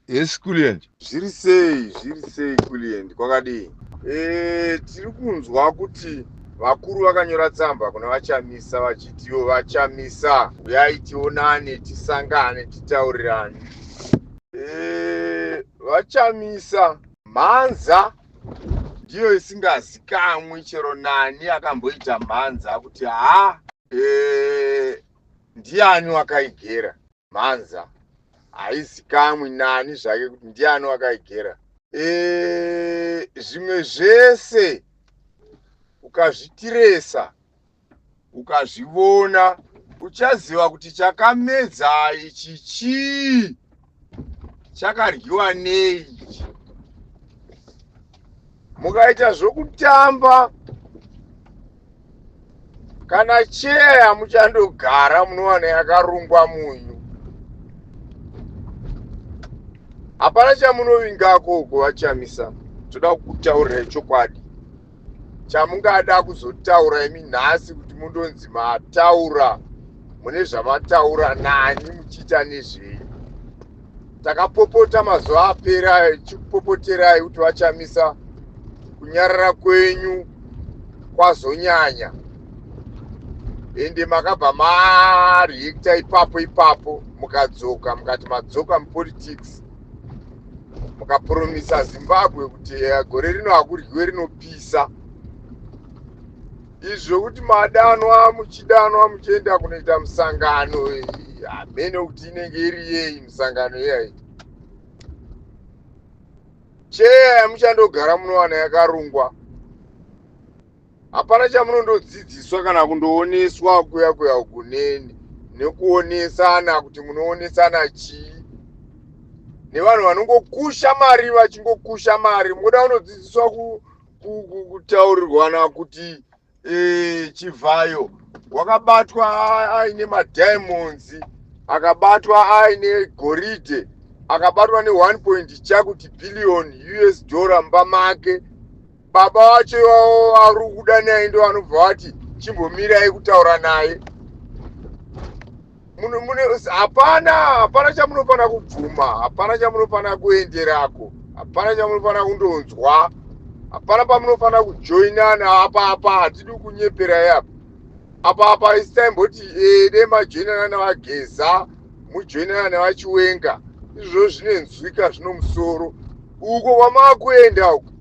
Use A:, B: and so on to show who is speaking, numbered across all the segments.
A: Yes, Kuliend.
B: Zviri sei Kuliend, kwakadii? Tiri kunzwa kuti vakuru vakanyora tsamba kuna vachamisa vachitiwo vachamisa uyai tionane tisangane titaurirane. Vachamisa mhanza ndiyo isingazikamwi, chero nani akamboita mhanza kuti ndiani wakaigera. Mhanza haizikamwi nani zvake kuti ndiani wakaigera. Zvimwe zvese ukazvitiresa ukazviona uchaziva kuti chakamedza ichi chii, chakaryiwa nei. Mukaita zvokutamba kana cheya muchandogara munowana yakarungwa munyu. Hapana chamunovingako uko vachamisa. Toda kutaurirai chokwadi chamungada kuzotaura imi nhasi kuti mundonzi mataura mune zvamataura nani muchiita nezvei. Takapopota mazuva apera ichikupopoterai kuti vachamisa kunyarara kwenyu kwazonyanya, ende makabva mareacta ipapo mukadzoka mukati madzoka mupolitics, mukapromisa Zimbabwe kuti gore rino hakuryiwe rinopisa. Izvo kuti madanwa muchidanwa muchienda kunoita musangano, hamene kuti inenge iri yei musangano iyai. Cheya yamuchandogara munowana yakarungwa. Hapana chamunondodzidziswa kana kundooneswa kuya kuneni nekuonesana kuti munoonesana chii. Nevanhu vanongokusha mari vachingokusha mari. Munoda kunodzidziswa kutaurirwana kuti Chivhayo wakabatwa aine madiamonds, akabatwa aine goridhe, akabatwa ne1 chakuti billion US dollar mumba make. Baba wacho ari kuda naye ndo anobva vati chimbomirai kutaura naye. Hapana chamunofana kubvuma, hapana chamunofana kuenderako, hapana chamunofana kundonzwa, hapana pamunofana kujoinana. Apa hatidi kunyepera yapo. Apa isitaimboti dei majoinana navageza mujoinana navachiwenga. Izvo zvinenzwika zvino musoro. Uko kwamakuenda uko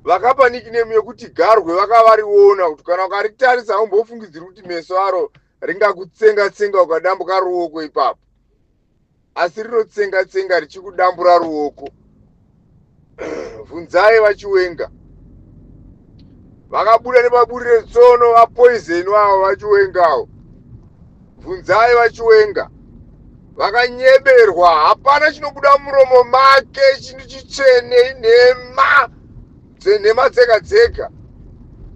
B: vakapa nickname yekuti Garwe vakavariona kuti kana ukaritarisa umbofungidziri kuti meso aro ringakutsenga ukadambuka ruoko ipapo, asi rinotsenga richikudambura ruoko. Bvunzai vachiwenga. Vakabuda nemaburire tsono vapoison wavo vachiwengawo. Bvunzai vachiwenga. Vakanyeberwa, hapana chinobuda muromo make chinhu chitsvene, nhema dzega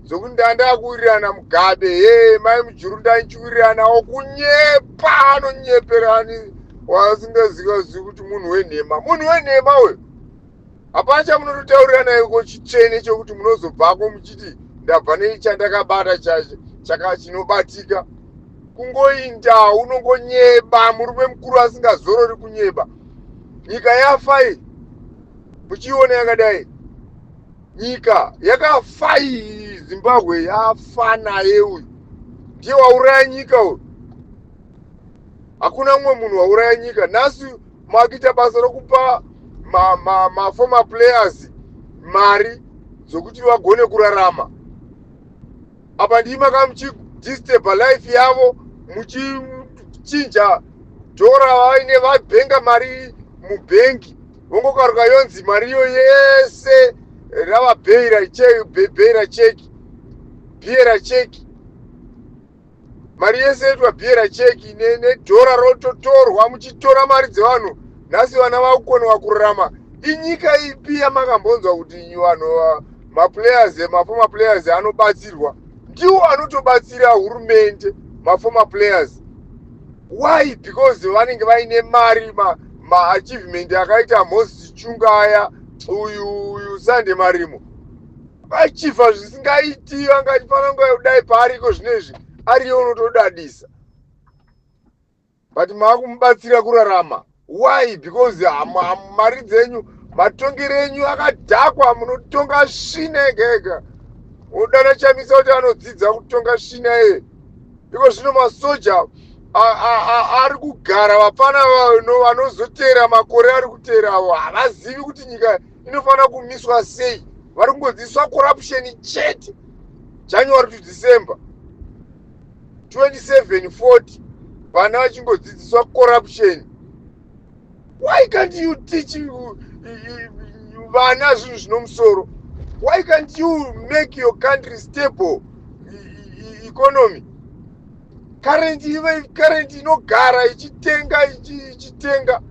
B: zokuti ndandakuwirirana mugabe, mai mujuru ndanchiwiriranawo kunyepa. Anonyeperani wasingazivi kuti munhu wenhema. Munhu wenhema uyu hapana chamunototaurirana iko chitsvene chokuti munozobvako muchiti ndabva nechandakabata chinobatika. Kungoinda unongonyeba, murume mukuru asingazorori kunyeba. Nyika yafa iyi, muchiona yakadai. Nyika yakafa iyi, Zimbabwe yafa naye uyu. Ndiye wauraya nyika uyu. Hakuna mumwe munhu wauraya nyika. Nhasi makuita basa rokupa former players mari dzokuti vagone kurarama. Apa ndii makamuchidisturba life yavo, muchichinja dhora vaine vabhenga mari mubhengi. Vongokaruka yonzi mariyo yese ravabheira cheki. Mari yese yaitwa bhiera cheki nedhora rototorwa muchitora mari dzevanhu. Nhasi vana vakukonewa kurarama. Inyika ipi yamakambonzwa kuti vanhu maformer players anobatsirwa? Ndiwo anotobatsira hurumende maformer players. Why? Because vanenge vaine mari, maachievement akaita Moses Chungaya, uyu Sande Marimo. Vachifa zvisingaiti, vangati pananga kudai paariko zvinezvi ariyo unotodadisa. But makumubatsira kurarama. Why? Because mari dzenyu matongero enyu akadhakwa, munotonga shina ega. Udana chamisa kuti anodzidza kutonga shina iye. Because zvino masoja ari kugara vapana vanozotera makore ari kutera avo havazivi kuti nyika inofanira kumiswa sei. Vari kungodzidziswa corruption chete. January to December 2740 vana vachingodzidziswa corruption. Why can't you teach vana zvinhu zvinomusoro? Why can't you make your country stable economy? Current inogara ichitenga.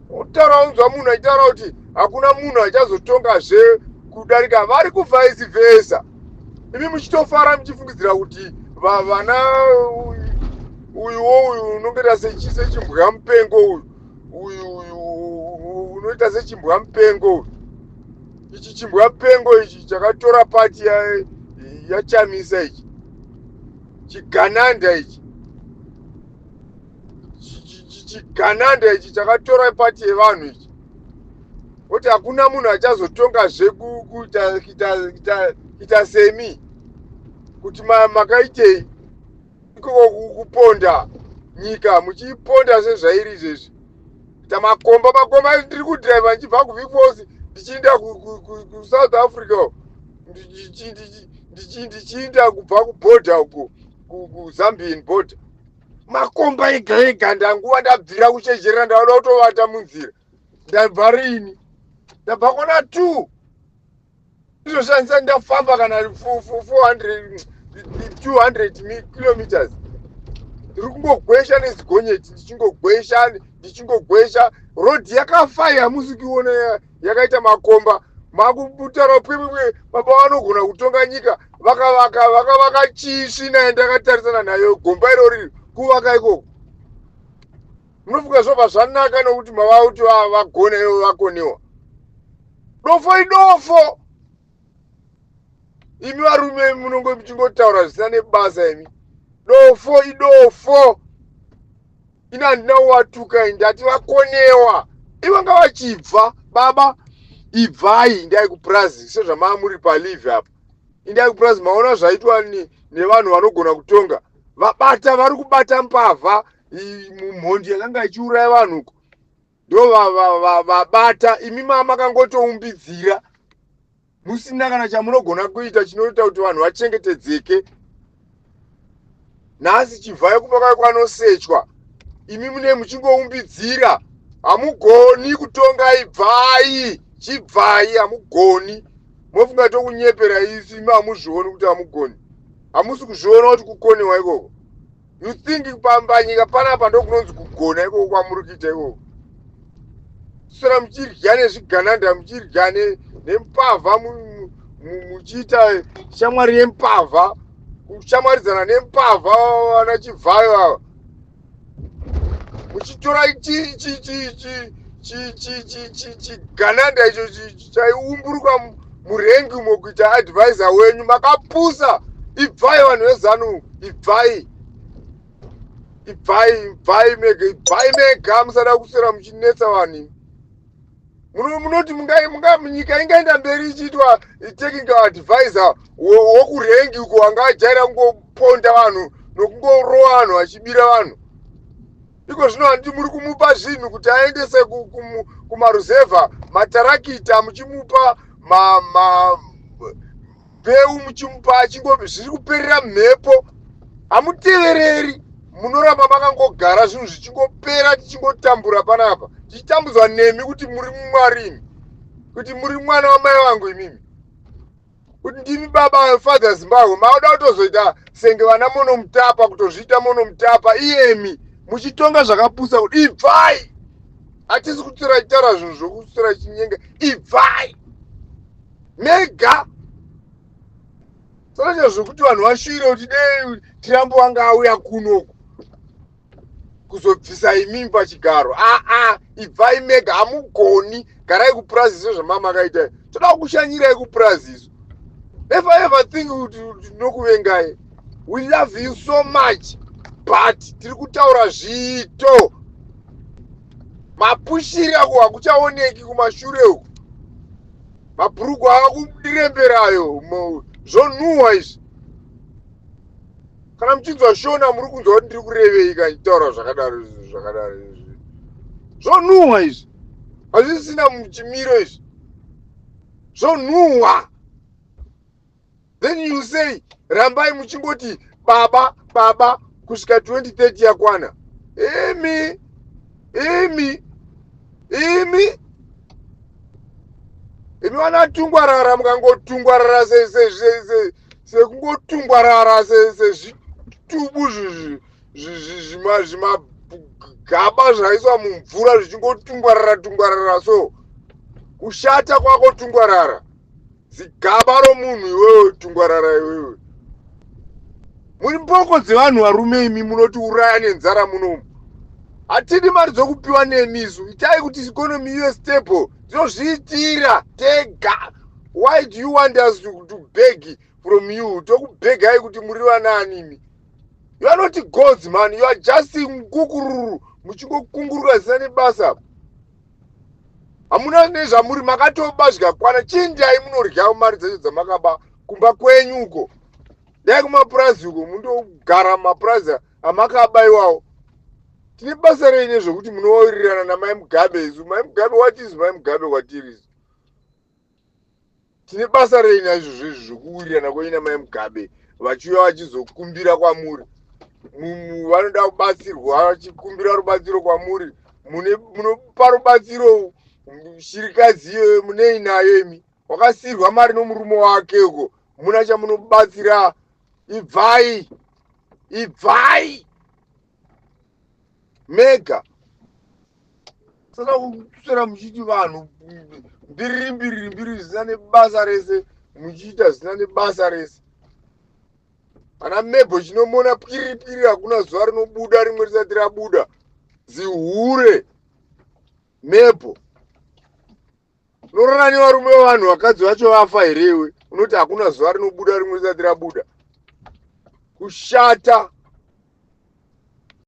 B: Utaura unzwa munhu achitaura kuti hakuna munhu achazotongazve kudarika, vari kuvice versa. Imi muchitofara muchifungidzira kuti vana uyu unongeta sechimbwa mupengo uyu unoita sechimbwa mupengo uyu. Ichi chimbwa mupengo ichi chakatora pati yachamisa ichi chigananda ichi chakatora pati yevanhu ichi. Kuti hakuna munhu achazotongazve kuita semi kuti makaitei ikoko kuponda nyika muchiponda sezvairi izvezvi. Kuita makomba ndiri kudhiraivha ndichibva kuVic Falls ndichienda kuSouth Africa, ndichienda kubva kubhodha uko kuZambian border. Makomba ega ndanguva ndabvira kuchecherera ndauda kutovata munzira. Ndabva rini? Ndabva kona 2 ndizoshandisa ndafamba kana 200 kilometers. Ndiri kungogwesha nezigonyeti ndichingogwesha. Road yakafaya, hamusi kuona yakaita makomba. Makutaura pwepwepwe baba vanogona kutonga nyika vakavaka chiisvi naye ndakatarisana nayo gomba irori kuvaka ikoko. Munofunga zvobva zvanaka nokuti mava kuti vagone vakonewa. Dofo idofo. Imi varume munongo muchingotaura zvisina nebasa imi. Dofo idofo. Ina handina kuvatuka ndati vakonewa. Ivo ngavachibva baba. Ibvai indai kupurazi sezvamava muri palive apa. Indai kupurazi maona zvaitwa nevanhu vanogona kutonga. Vari kubata mbavha mumhondi yakanga ichiuraya vanhu uko. Ndo vabata. Imi makangotoumbidzira. Musina kana chamunogona kuita chinoita kuti vanhu vachengetedzeke. Nhasi chibvai kuba kwanosechwa. Imi mune muchingoumbidzira. Hamugoni kutonga ibvai. Chibvai hamugoni. Mofunga tokunyepera isi imi hamuzvioni kuti hamugoni. Hamusi kuzviona kuti kukonewa ikoko. You think pambanyika panapa ndokunonzi kugona ikoko kwamuri kuita ikoko. Sora muchirya nezvigananda, muchirya nempavha, muchiita shamwari yempavha, kushamarizana nempavha vana chivhayo ava. Muchitora chigananda icho chaiumburuka murengi umo kuita advisor wenyu. Makapusa. Ibvai vanhu vezanu. Ibvai mega musada kusera muchinetsa vanhu. Munoti nyika ingaenda mberi ichiitwa taking advisor wokurengi uko wanga ajaira kungoponda vanhu nokungorowa vanhu achibira vanhu. Iko zvino handiti muri kumupa zvinhu kuti aendese kumaruzevha matarakita, muchimupa mbeu, muchimupa zviri kuperera mhepo. Hamutevereri. Munoramba makangogara zvinhu zvichingopera tichingotambura panapa. Tichitambudzwa nemi kuti muri mumwarimi. Kuti muri mwana wamai vangu imimi. Kuti ndimi baba Father Zimbabwe. Mauda kutozoita senge vana monomutapa, kutozviita monomutapa. Iyemi muchitonga zvakapusa kuti ibvai. Hatisi kutsira chitaura zvinhu zvokutsira chinyenga. Ibvai. Mega. Saka zvokuti vanhu vashuvire kuti dei Trump wanga auya kunoku kuzobvisa imimi pachigaro. Ibvai mega. Hamugoni. Garai kupurazi sezvamama akaita. Toda kushanyirai kupurazi isu. Ever think kuti nokuvengai. We love you so much. But tiri kutaura zvito. mapushiri ako hakuchaoneki kumashure uku, mabhurugwa akakudiremberayo zvonhuhwa izvi. Kana muchinzwa shona muri kunzwa kuti ndiri kurevei kachitaura zvakadaro izvi zvonhuhwa izvi, hazvisina muchimiro izvi zvonhuhwa. Then you say rambai muchingoti baba baba kusvika 2030 yakwana. Imi vanatungwarara mukangotungwarara sekungotungwarara sezvitubu zvimagaba zvaiswa mumvura zvichingotungwarara so. Kushata kwako tungwarara, zigaba romunhu iwewe tungwarara iwewe. Muri mboko dzevanhu varume imi munoti uraya nenzara munomu. Hatidi mari dzokupiwa nemisu. Itai kuti ikonomi iwe stable. Tinozviitira tega. Why do you want us to beg from you? Tokubegai kuti muri vanani imi. You are not gods man. You are just ngukururu. Muchingokungurura zina nebasa. Hamuna nezvamuri makatobazhika kwana. Chindai munorya mari dzacho dzamakaba kumba kwenyu uko. Dai kumapurazi uko mundogara mapurazi amakaba iwawo. Tine basa rei nezvokuti munowirirana namai Mugabe isu. Mai Mugabe what is mai Mugabe kwatiri isu? Tine basa rei nazvo zvokuwirirana kwenyu namai Mugabe vachiuya vachizokumbira kwamuri. Vanoda kubatsirwa vachikumbira rubatsiro kwamuri. Munopa rubatsiro shirikadzi iyoyo munei nayo imi. Wakasirwa mari nomurume wake uko. Muna chamunobatsira. Ibvai mega. Saka kuswera muchiti vanhu mbiri zvisina nebasa rese, muchiita zvisina nebasa rese. Ana mebho chinomona piri hakuna zuva rinobuda rimwe risati rabuda. Zihure mebho. Unorana nevarume vanhu vakadzi vacho vafa herewe. Unoti hakuna zuva rinobuda rimwe risati rabuda. Kushata.